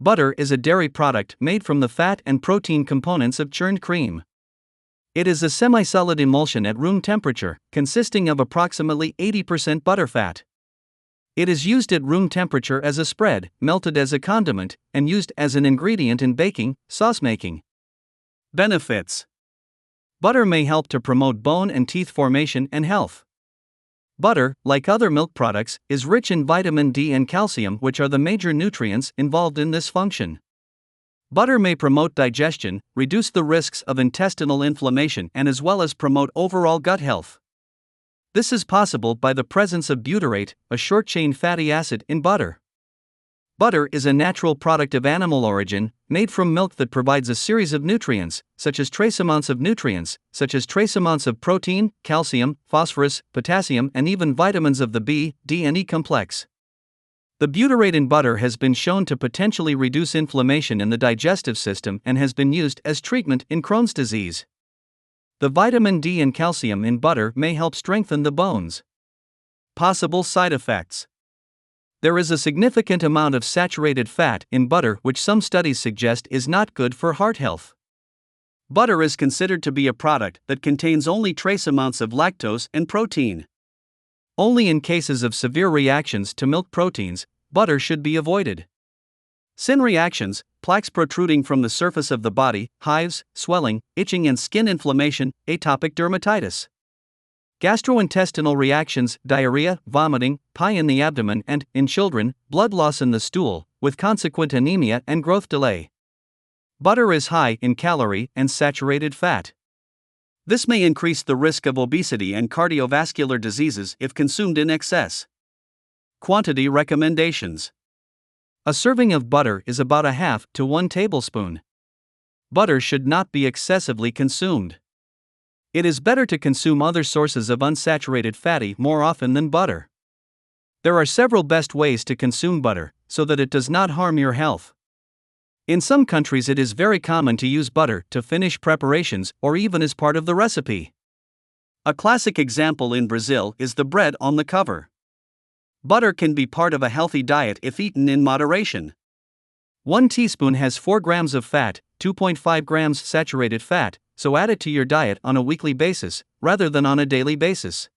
Butter is a dairy product made from the fat and protein components of churned cream. It is a semi-solid emulsion at room temperature, consisting of approximately 80% butterfat. It is used at room temperature as a spread, melted as a condiment, and used as an ingredient in baking, sauce making. Benefits: butter may help to promote bone and teeth formation and health. Butter, like other milk products, is rich in vitamin D and calcium, which are the major nutrients involved in this function. Butter may promote digestion, reduce the risks of intestinal inflammation, and as well as promote overall gut health. This is possible by the presence of butyrate, a short-chain fatty acid, in butter. Butter is a natural product of animal origin, made from milk that provides a series of nutrients, such as trace amounts of protein, calcium, phosphorus, potassium, and even vitamins of the B, D, and E complex. The butyrate in butter has been shown to potentially reduce inflammation in the digestive system and has been used as treatment in Crohn's disease. The vitamin D and calcium in butter may help strengthen the bones. Possible side effects: there is a significant amount of saturated fat in butter, which some studies suggest is not good for heart health. Butter is considered to be a product that contains only trace amounts of lactose and protein. Only in cases of severe reactions to milk proteins, butter should be avoided. Skin reactions, plaques protruding from the surface of the body, hives, swelling, itching, and skin inflammation, atopic dermatitis. Gastrointestinal reactions, diarrhea, vomiting, pie in the abdomen, and, in children, blood loss in the stool, with consequent anemia and growth delay. Butter is high in calorie and saturated fat. This may increase the risk of obesity and cardiovascular diseases if consumed in excess. Quantity recommendations: a serving of butter is about 1/2 to 1 tablespoon. Butter should not be excessively consumed. It is better to consume other sources of unsaturated fatty more often than butter. There are several best ways to consume butter, so that it does not harm your health. In some countries, it is very common to use butter to finish preparations or even as part of the recipe. A classic example in Brazil is the bread on the cover. Butter can be part of a healthy diet if eaten in moderation. 1 teaspoon has 4 grams of fat, 2.5 grams saturated fat, so add it to your diet on a weekly basis, rather than on a daily basis.